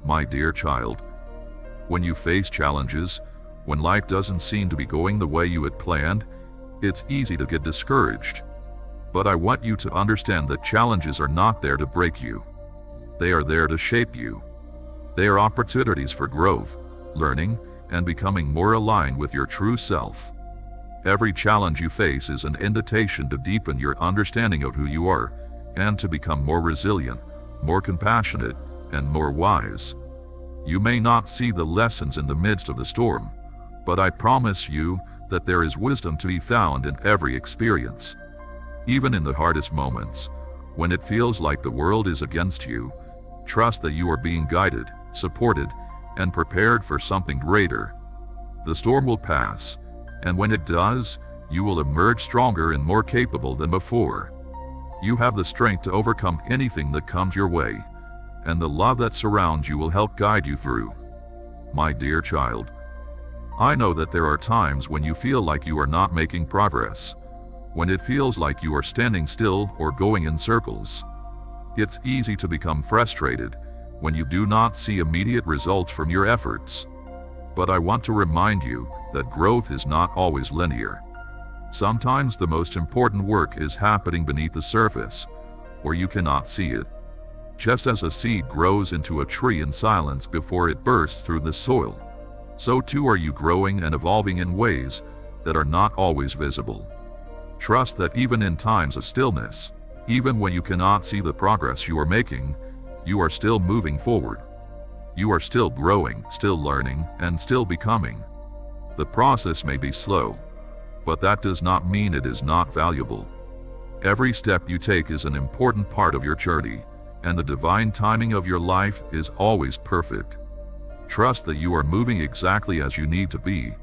My dear child, when you face challenges, when life doesn't seem to be going the way you had planned, it's easy to get discouraged. But I want you to understand that challenges are not there to break you. They are there to shape you. They are opportunities for growth, learning, and becoming more aligned with your true self. Every challenge you face is an invitation to deepen your understanding of who you are and to become more resilient, more compassionate, and more wise. You may not see the lessons in the midst of the storm, but I promise you that there is wisdom to be found in every experience. Even in the hardest moments, when it feels like the world is against you, trust that you are being guided, supported, and prepared for something greater. The storm will pass, and when it does, you will emerge stronger and more capable than before. You have the strength to overcome anything that comes your way, and the love that surrounds you will help guide you through. My dear child, I know that there are times when you feel like you are not making progress, when it feels like you are standing still or going in circles. It's easy to become frustrated when you do not see immediate results from your efforts. But I want to remind you that growth is not always linear. Sometimes the most important work is happening beneath the surface, where you cannot see it. Just as a seed grows into a tree in silence before it bursts through the soil, so too are you growing and evolving in ways that are not always visible. Trust that even in times of stillness, even when you cannot see the progress you are making, you are still moving forward. You are still growing, still learning, and still becoming. The process may be slow, but that does not mean it is not valuable. Every step you take is an important part of your journey, and the divine timing of your life is always perfect. Trust that you are moving exactly as you need to be,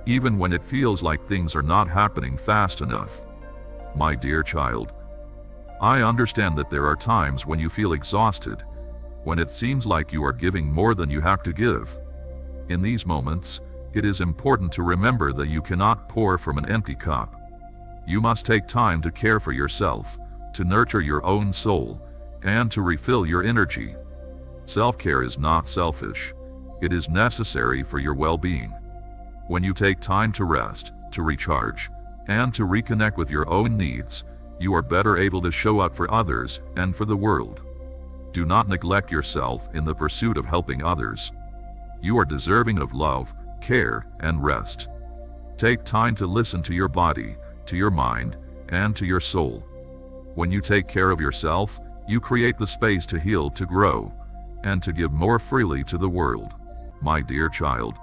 even when it feels like things are not happening fast enough. My dear child, I understand that there are times when you feel exhausted, when it seems like you are giving more than you have to give. In these moments, it is important to remember that you cannot pour from an empty cup. You must take time to care for yourself, to nurture your own soul, and to refill your energy. Self-care is not selfish. It is necessary for your well-being. When you take time to rest, to recharge, and to reconnect with your own needs, you are better able to show up for others and for the world. Do not neglect yourself in the pursuit of helping others. You are deserving of love, care, and rest. Take time to listen to your body, to your mind, and to your soul. When you take care of yourself, you create the space to heal, to grow, and to give more freely to the world. My dear child,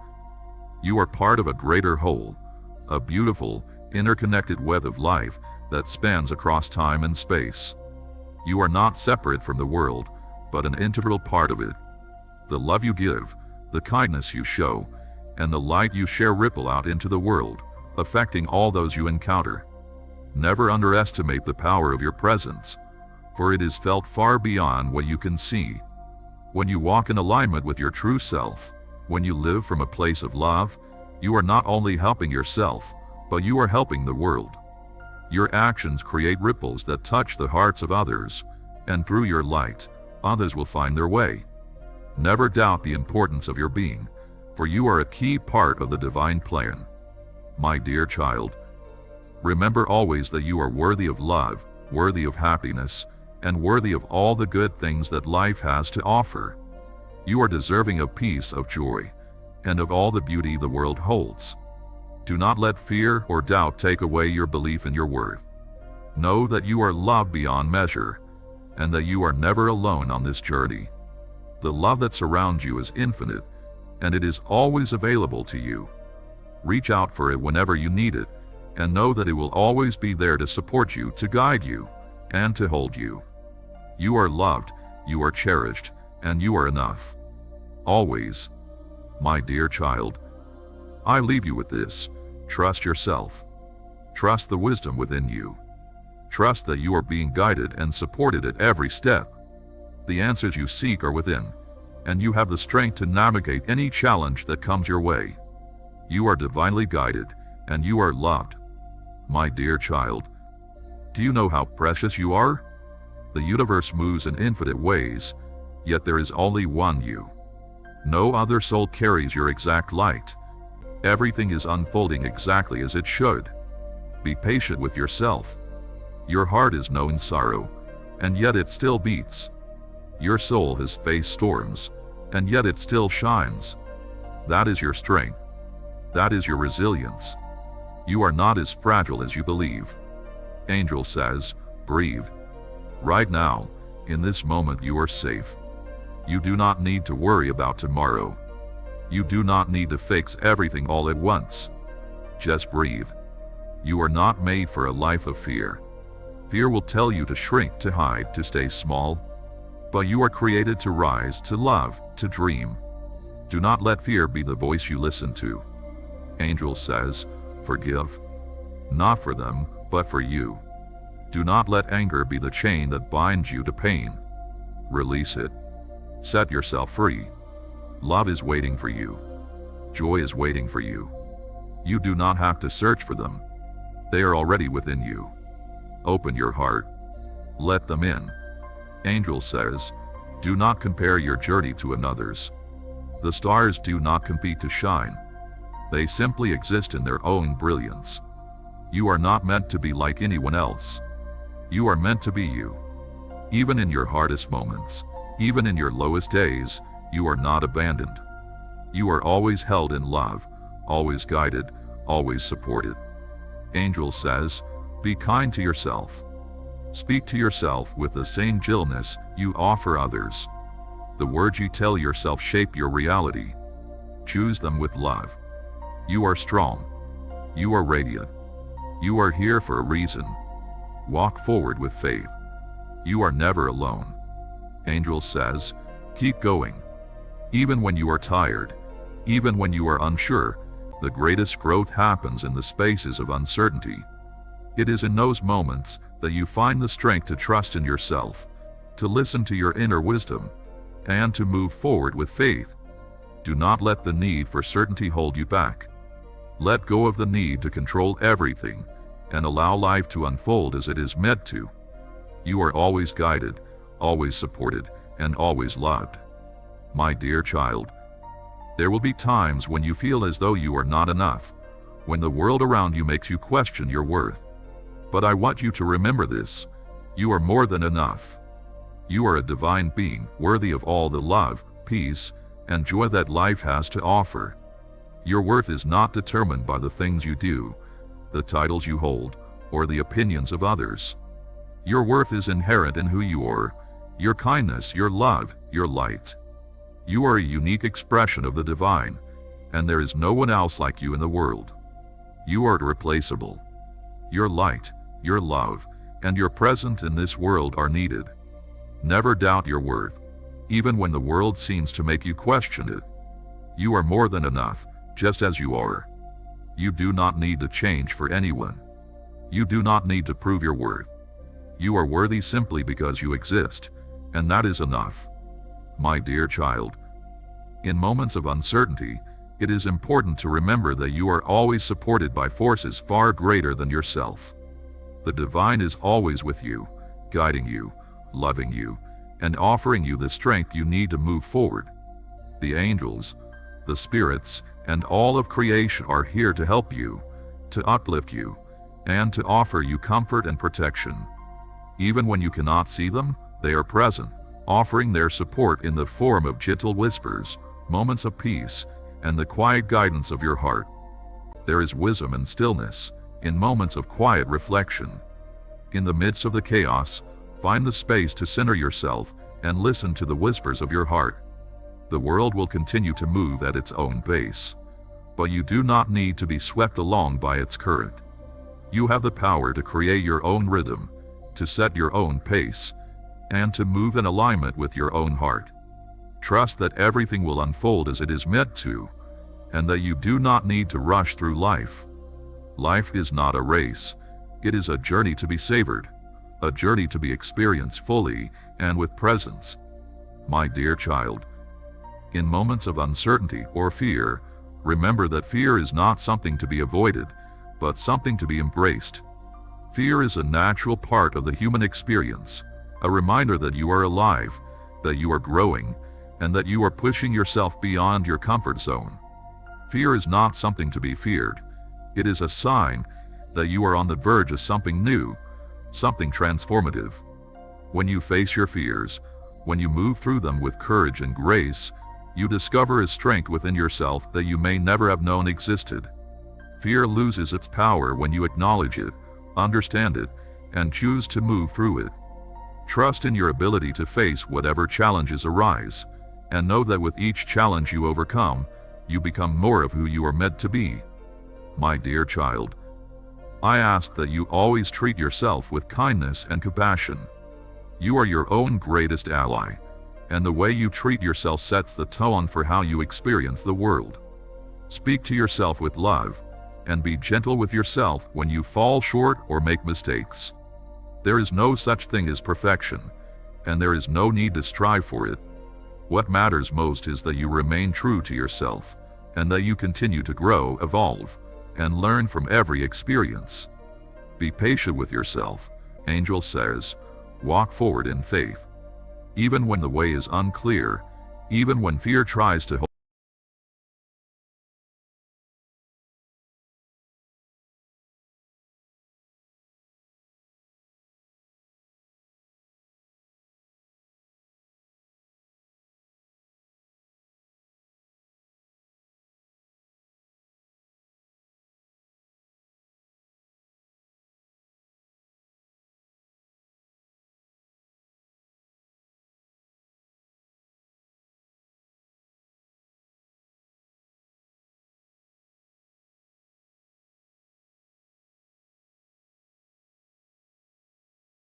you are part of a greater whole, a beautiful, interconnected web of life that spans across time and space. You are not separate from the world, but an integral part of it. The love you give, the kindness you show, and the light you share ripple out into the world, affecting all those you encounter. Never underestimate the power of your presence, for it is felt far beyond what you can see. When you walk in alignment with your true self, when you live from a place of love, you are not only helping yourself, but you are helping the world. Your actions create ripples that touch the hearts of others, and through your light, others will find their way. Never doubt the importance of your being, for you are a key part of the divine plan. My dear child, remember always that you are worthy of love, worthy of happiness, and worthy of all the good things that life has to offer. You are deserving of peace, of joy, and of all the beauty the world holds. Do not let fear or doubt take away your belief in your worth. Know that you are loved beyond measure, and that you are never alone on this journey. The love that surrounds you is infinite, and it is always available to you. Reach out for it whenever you need it, and know that it will always be there to support you, to guide you, and to hold you. You are loved, you are cherished, and you are enough. Always. My dear child, I leave you with this. Trust yourself. Trust the wisdom within you. Trust that you are being guided and supported at every step. The answers you seek are within, and you have the strength to navigate any challenge that comes your way. You are divinely guided, and you are loved. My dear child, do you know how precious you are? The universe moves in infinite ways, yet there is only one you. No other soul carries your exact light. Everything is unfolding exactly as it should. Be patient with yourself. Your heart is knowing sorrow, and yet it still beats. Your soul has faced storms, and yet it still shines. That is your strength. That is your resilience. You are not as fragile as you believe. Angel says, breathe. Right now, in this moment you are safe. You do not need to worry about tomorrow. You do not need to fix everything all at once. Just breathe. You are not made for a life of fear. Fear will tell you to shrink, to hide, to stay small. But you are created to rise, to love, to dream. Do not let fear be the voice you listen to. Angel says, forgive. Not for them, but for you. Do not let anger be the chain that binds you to pain. Release it. Set yourself free. Love is waiting for you. Joy is waiting for you. You do not have to search for them. They are already within you. Open your heart. Let them in. Angel says, do not compare your journey to another's. The stars do not compete to shine. They simply exist in their own brilliance. You are not meant to be like anyone else. You are meant to be you. Even in your hardest moments, even in your lowest days, you are not abandoned. You are always held in love, always guided, always supported. Angel says, be kind to yourself. Speak to yourself with the same gentleness you offer others. The words you tell yourself shape your reality. Choose them with love. You are strong. You are radiant. You are here for a reason. Walk forward with faith. You are never alone. Angel says, keep going. Even when you are tired, even when you are unsure, the greatest growth happens in the spaces of uncertainty. It is in those moments that you find the strength to trust in yourself, to listen to your inner wisdom, and to move forward with faith. Do not let the need for certainty hold you back. Let go of the need to control everything and allow life to unfold as it is meant to. You are always guided, always supported, and always loved. My dear child, there will be times when you feel as though you are not enough, when the world around you makes you question your worth. But I want you to remember this: you are more than enough. You are a divine being, worthy of all the love, peace, and joy that life has to offer. Your worth is not determined by the things you do, the titles you hold, or the opinions of others. Your worth is inherent in who you are, your kindness, your love, your light. You are a unique expression of the divine, and there is no one else like you in the world. You are irreplaceable. Your light, your love, and your presence in this world are needed. Never doubt your worth, even when the world seems to make you question it. You are more than enough, just as you are. You do not need to change for anyone. You do not need to prove your worth. You are worthy simply because you exist, and that is enough. My dear child, in moments of uncertainty, it is important to remember that you are always supported by forces far greater than yourself. The divine is always with you, guiding you, loving you, and offering you the strength you need to move forward. The angels, the spirits, and all of creation are here to help you, to uplift you, and to offer you comfort and protection. Even when you cannot see them, they are present, offering their support in the form of gentle whispers, moments of peace, and the quiet guidance of your heart. There is wisdom and stillness in moments of quiet reflection. In the midst of the chaos, find the space to center yourself and listen to the whispers of your heart. The world will continue to move at its own pace, but you do not need to be swept along by its current. You have the power to create your own rhythm, to set your own pace, and to move in alignment with your own heart. Trust that everything will unfold as it is meant to, and that you do not need to rush through life. Life is not a race. It is a journey to be savored, a journey to be experienced fully and with presence. My dear child, in moments of uncertainty or fear, remember that fear is not something to be avoided, but something to be embraced. Fear is a natural part of the human experience, a reminder that you are alive, that you are growing, and that you are pushing yourself beyond your comfort zone. Fear is not something to be feared. It is a sign that you are on the verge of something new, something transformative. When you face your fears, when you move through them with courage and grace, you discover a strength within yourself that you may never have known existed. Fear loses its power when you acknowledge it, understand it, and choose to move through it. Trust in your ability to face whatever challenges arise, and know that with each challenge you overcome, you become more of who you are meant to be. My dear child, I ask that you always treat yourself with kindness and compassion. You are your own greatest ally, and the way you treat yourself sets the tone for how you experience the world. Speak to yourself with love, and be gentle with yourself when you fall short or make mistakes. There is no such thing as perfection, and there is no need to strive for it. What matters most is that you remain true to yourself, and that you continue to grow, evolve, and learn from every experience. Be patient with yourself. Angel says, walk forward in faith. Even when the way is unclear, even when fear tries to hold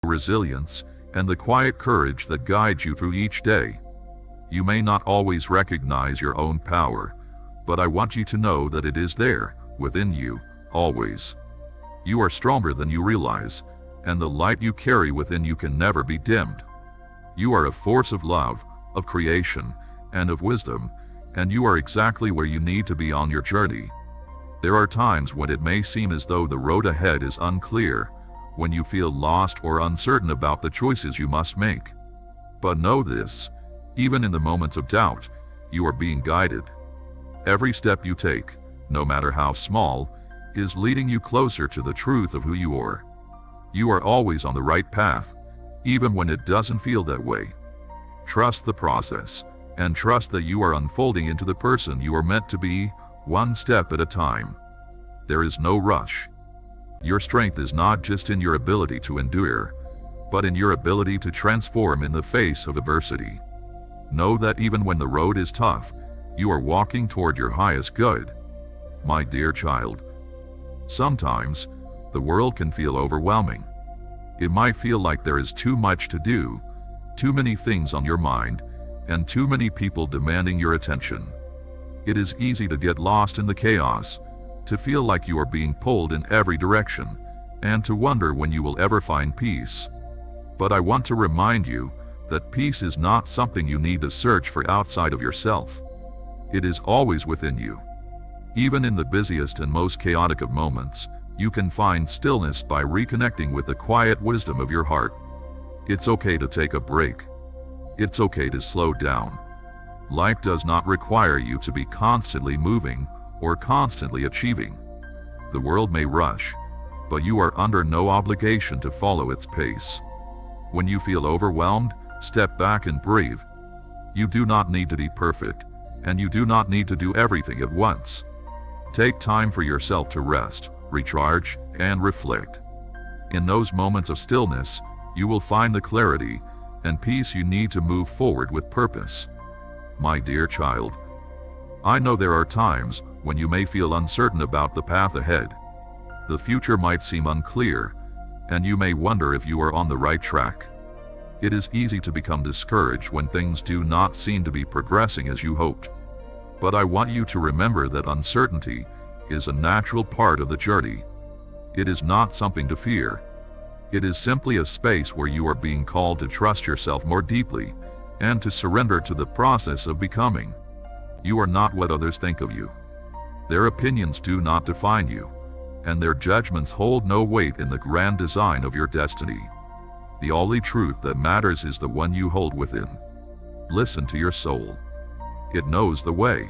resilience and the quiet courage that guides you through each day. You may not always recognize your own power, but I want you to know that it is there, within you, always. You are stronger than you realize, and the light you carry within you can never be dimmed. You are a force of love, of creation, and of wisdom, and you are exactly where you need to be on your journey. There are times when it may seem as though the road ahead is unclear, when you feel lost or uncertain about the choices you must make. But know this, even in the moments of doubt, you are being guided. Every step you take, no matter how small, is leading you closer to the truth of who you are. You are always on the right path, even when it doesn't feel that way. Trust the process, and trust that you are unfolding into the person you are meant to be, one step at a time. There is no rush. Your strength is not just in your ability to endure, but in your ability to transform in the face of adversity. Know that even when the road is tough, you are walking toward your highest good. My dear child, sometimes the world can feel overwhelming. It might feel like there is too much to do, too many things on your mind, and too many people demanding your attention. It is easy to get lost in the chaos, to feel like you are being pulled in every direction, and to wonder when you will ever find peace. But I want to remind you that peace is not something you need to search for outside of yourself. It is always within you. Even in the busiest and most chaotic of moments, you can find stillness by reconnecting with the quiet wisdom of your heart. It's okay to take a break. It's okay to slow down. Life does not require you to be constantly moving or constantly achieving. The world may rush, but you are under no obligation to follow its pace. When you feel overwhelmed, step back and breathe. You do not need to be perfect, and you do not need to do everything at once. Take time for yourself to rest, recharge, and reflect. In those moments of stillness, you will find the clarity and peace you need to move forward with purpose. My dear child, I know there are times when you may feel uncertain about the path ahead. The future might seem unclear, and you may wonder if you are on the right track. It is easy to become discouraged when things do not seem to be progressing as you hoped. But I want you to remember that uncertainty is a natural part of the journey. It is not something to fear. It is simply a space where you are being called to trust yourself more deeply and to surrender to the process of becoming. You are not what others think of you. Their opinions do not define you, and their judgments hold no weight in the grand design of your destiny. The only truth that matters is the one you hold within. Listen to your soul. It knows the way.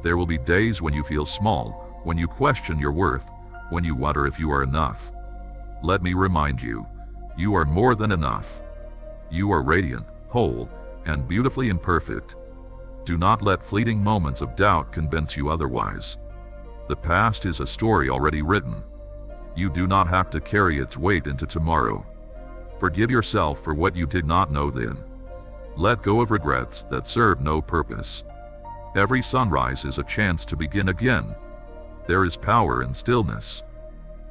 There will be days when you feel small, when you question your worth, when you wonder if you are enough. Let me remind you, you are more than enough. You are radiant, whole, and beautifully imperfect. Do not let fleeting moments of doubt convince you otherwise. The past is a story already written. You do not have to carry its weight into tomorrow. Forgive yourself for what you did not know then. Let go of regrets that serve no purpose. Every sunrise is a chance to begin again. There is power in stillness.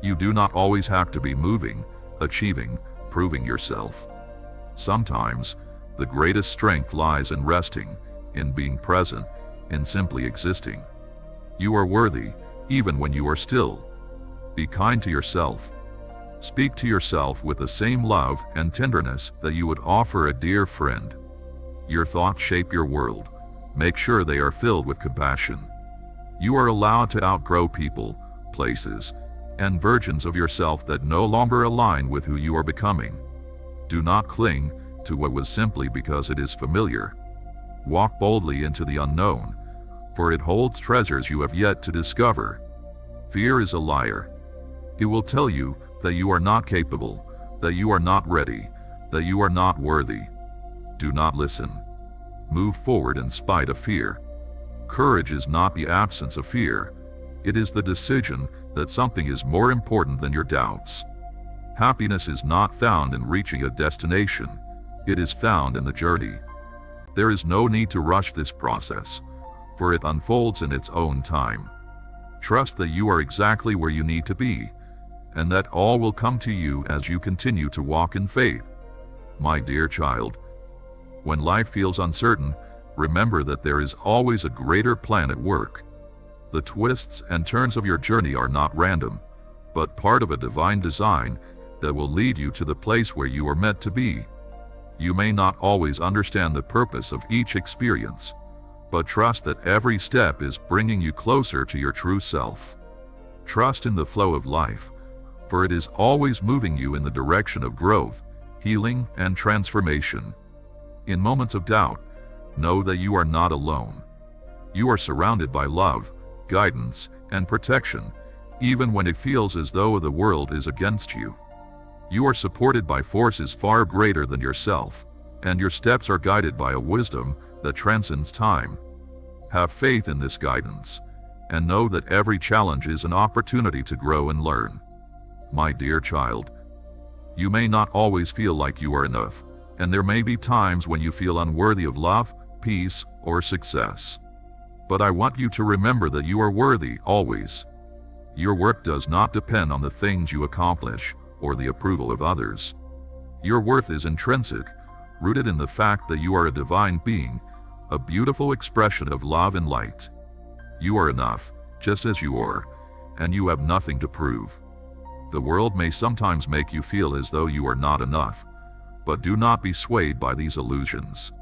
You do not always have to be moving, achieving, proving yourself. Sometimes, the greatest strength lies in resting, in being present, in simply existing. You are worthy, even when you are still. Be kind to yourself. Speak to yourself with the same love and tenderness that you would offer a dear friend. Your thoughts shape your world. Make sure they are filled with compassion. You are allowed to outgrow people, places, and versions of yourself that no longer align with who you are becoming. Do not cling to what was simply because it is familiar. Walk boldly into the unknown, for it holds treasures you have yet to discover. Fear is a liar. It will tell you that you are not capable, that you are not ready, that you are not worthy. Do not listen. Move forward in spite of fear. Courage is not the absence of fear. It is the decision that something is more important than your doubts. Happiness is not found in reaching a destination. It is found in the journey. There is no need to rush this process, for it unfolds in its own time. Trust that you are exactly where you need to be, and that all will come to you as you continue to walk in faith. My dear child, when life feels uncertain, remember that there is always a greater plan at work. The twists and turns of your journey are not random, but part of a divine design that will lead you to the place where you are meant to be. You may not always understand the purpose of each experience, but trust that every step is bringing you closer to your true self. Trust in the flow of life, for it is always moving you in the direction of growth, healing, and transformation. In moments of doubt, know that you are not alone. You are surrounded by love, guidance, and protection, even when it feels as though the world is against you. You are supported by forces far greater than yourself, and your steps are guided by a wisdom that transcends time. Have faith in this guidance, and know that every challenge is an opportunity to grow and learn. My dear child, you may not always feel like you are enough, and there may be times when you feel unworthy of love, peace, or success. But I want you to remember that you are worthy always. Your worth does not depend on the things you accomplish or the approval of others. Your worth is intrinsic, rooted in the fact that you are a divine being, a beautiful expression of love and light. You are enough, just as you are, and you have nothing to prove. The world may sometimes make you feel as though you are not enough, but do not be swayed by these illusions.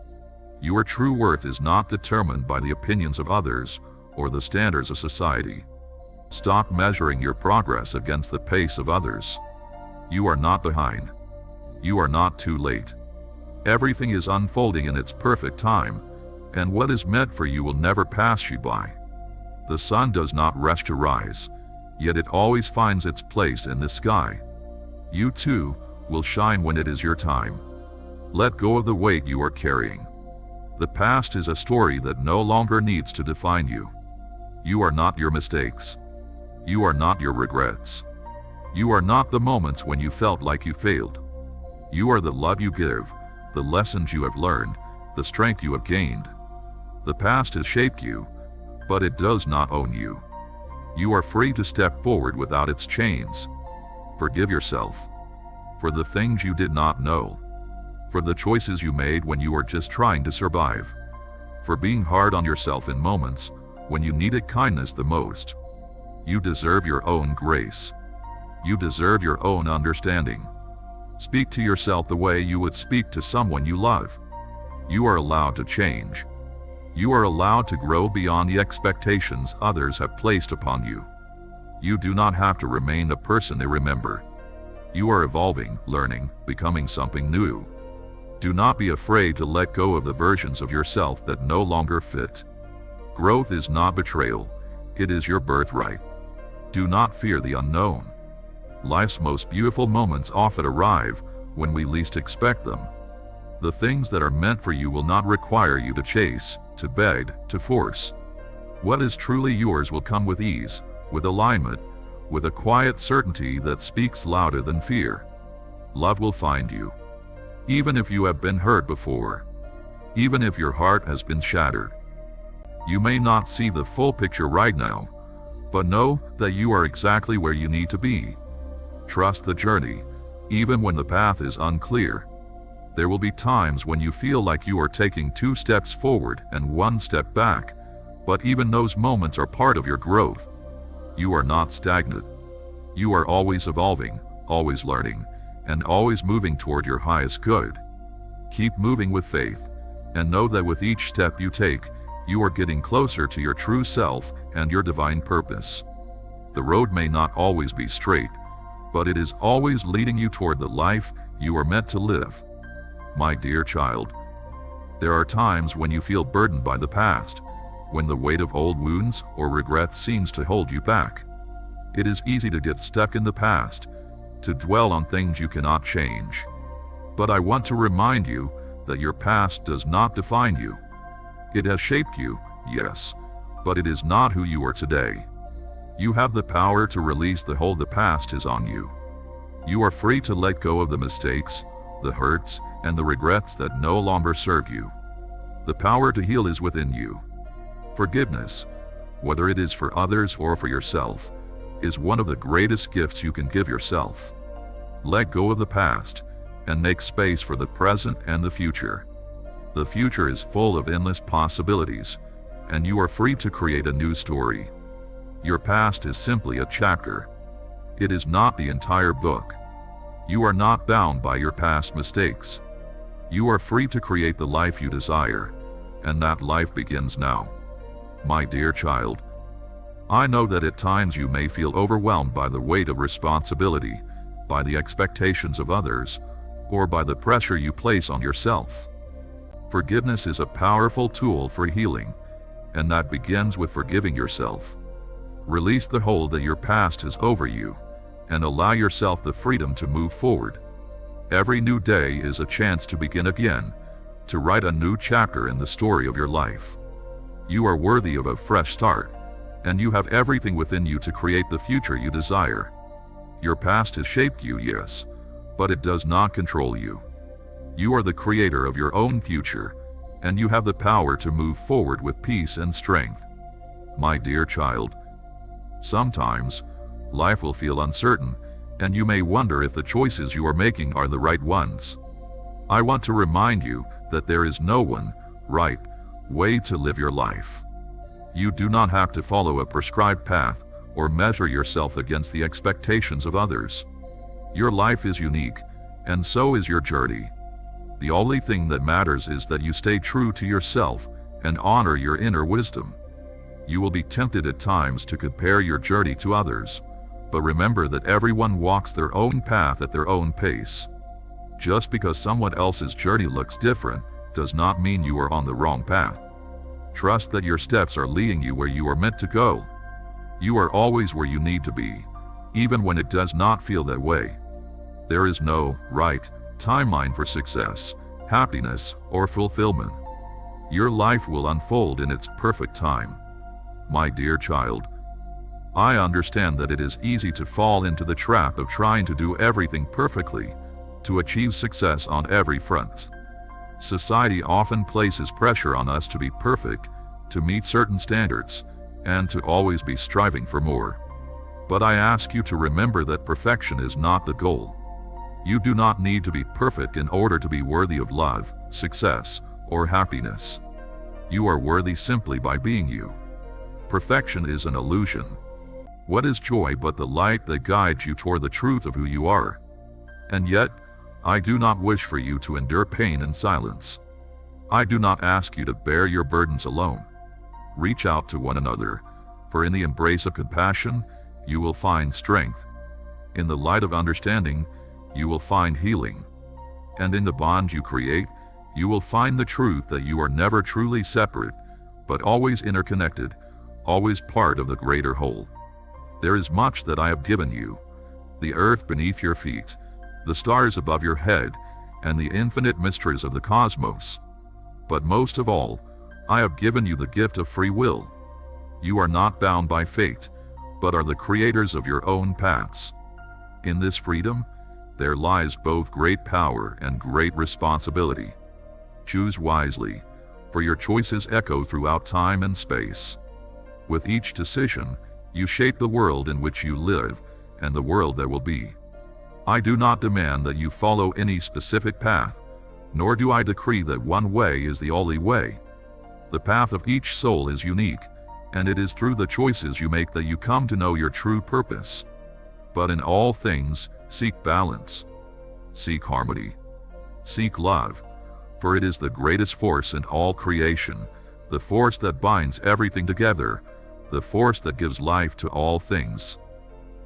Your true worth is not determined by the opinions of others or the standards of society. Stop measuring your progress against the pace of others. You are not behind. You are not too late. Everything is unfolding in its perfect time, and what is meant for you will never pass you by. The sun does not rush to rise, yet it always finds its place in the sky. You too will shine when it is your time. Let go of the weight you are carrying. The past is a story that no longer needs to define you. You are not your mistakes. You are not your regrets. You are not the moments when you felt like you failed. You are the love you give, the lessons you have learned, the strength you have gained. The past has shaped you, but it does not own you. You are free to step forward without its chains. Forgive yourself for the things you did not know, for the choices you made when you were just trying to survive, for being hard on yourself in moments when you needed kindness the most. You deserve your own grace. You deserve your own understanding. Speak to yourself the way you would speak to someone you love. You are allowed to change. You are allowed to grow beyond the expectations others have placed upon you. You do not have to remain the person they remember. You are evolving, learning, becoming something new. Do not be afraid to let go of the versions of yourself that no longer fit. Growth is not betrayal, it is your birthright. Do not fear the unknown. Life's most beautiful moments often arrive when we least expect them. The things that are meant for you will not require you to chase, to beg, to force. What is truly yours will come with ease, with alignment, with a quiet certainty that speaks louder than fear. Love will find you. Even if you have been hurt before. Even if your heart has been shattered. You may not see the full picture right now, but know that you are exactly where you need to be. Trust the journey, even when the path is unclear. There will be times when you feel like you are taking 2 steps forward and 1 step back, but even those moments are part of your growth. You are not stagnant. You are always evolving, always learning, and always moving toward your highest good. Keep moving with faith, and know that with each step you take, you are getting closer to your true self and your divine purpose. The road may not always be straight, but it is always leading you toward the life you are meant to live. My dear child, there are times when you feel burdened by the past, when the weight of old wounds or regrets seems to hold you back. It is easy to get stuck in the past, to dwell on things you cannot change. But I want to remind you that your past does not define you. It has shaped you, yes, but it is not who you are today. You have the power to release the hold the past has on you. You are free to let go of the mistakes, the hurts, and the regrets that no longer serve you. The power to heal is within you. Forgiveness, whether it is for others or for yourself, is one of the greatest gifts you can give yourself. Let go of the past and make space for the present and the future. The future is full of endless possibilities, and you are free to create a new story. Your past is simply a chapter. It is not the entire book. You are not bound by your past mistakes. You are free to create the life you desire, and that life begins now. My dear child, I know that at times you may feel overwhelmed by the weight of responsibility, by the expectations of others, or by the pressure you place on yourself. Forgiveness is a powerful tool for healing, and that begins with forgiving yourself. Release the hold that your past has over you, and allow yourself the freedom to move forward. Every new day is a chance to begin again, to write a new chapter in the story of your life. You are worthy of a fresh start, and you have everything within you to create the future you desire. Your past has shaped you, yes, but it does not control you. You are the creator of your own future, and you have the power to move forward with peace and strength. My dear child, sometimes, life will feel uncertain, and you may wonder if the choices you are making are the right ones. I want to remind you that there is no one right way to live your life. You do not have to follow a prescribed path or measure yourself against the expectations of others. Your life is unique, and so is your journey. The only thing that matters is that you stay true to yourself and honor your inner wisdom. You will be tempted at times to compare your journey to others, but remember that everyone walks their own path at their own pace. Just because someone else's journey looks different does not mean you are on the wrong path. Trust that your steps are leading you where you are meant to go. You are always where you need to be, even when it does not feel that way. There is no right timeline for success, happiness, or fulfillment. Your life will unfold in its perfect time. My dear child, I understand that it is easy to fall into the trap of trying to do everything perfectly, to achieve success on every front. Society often places pressure on us to be perfect, to meet certain standards, and to always be striving for more. But I ask you to remember that perfection is not the goal. You do not need to be perfect in order to be worthy of love, success, or happiness. You are worthy simply by being you. Perfection is an illusion. What is joy but the light that guides you toward the truth of who you are? And yet, I do not wish for you to endure pain in silence. I do not ask you to bear your burdens alone. Reach out to one another, for in the embrace of compassion, you will find strength. In the light of understanding, you will find healing. And in the bond you create, you will find the truth that you are never truly separate, but always interconnected, always part of the greater whole. There is much that I have given you: the earth beneath your feet, the stars above your head, and the infinite mysteries of the cosmos. But most of all, I have given you the gift of free will. You are not bound by fate, but are the creators of your own paths. In this freedom, there lies both great power and great responsibility. Choose wisely, for your choices echo throughout time and space. With each decision, you shape the world in which you live and the world that will be. I do not demand that you follow any specific path, nor do I decree that one way is the only way. The path of each soul is unique, and it is through the choices you make that you come to know your true purpose. But in all things, seek balance. Seek harmony. Seek love, for it is the greatest force in all creation, the force that binds everything together, the force that gives life to all things.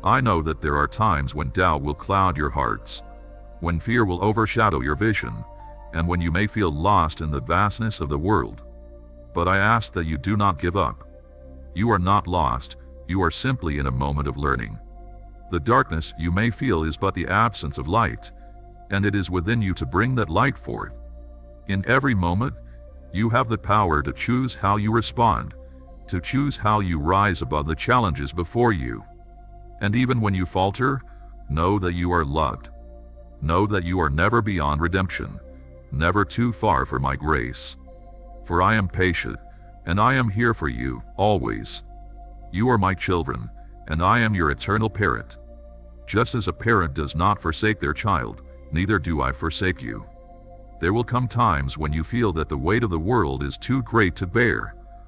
I know that there are times when doubt will cloud your hearts, when fear will overshadow your vision, and when you may feel lost in the vastness of the world. But I ask that you do not give up. You are not lost, you are simply in a moment of learning. The darkness you may feel is but the absence of light, and it is within you to bring that light forth. In every moment, you have the power to choose how you respond, to choose how you rise above the challenges before you. And even when you falter, know that you are loved. Know that you are never beyond redemption, never too far for my grace. For I am patient, and I am here for you, always. You are my children, and I am your eternal parent. Just as a parent does not forsake their child, neither do I forsake you. There will come times when you feel that the weight of the world is too great to bear,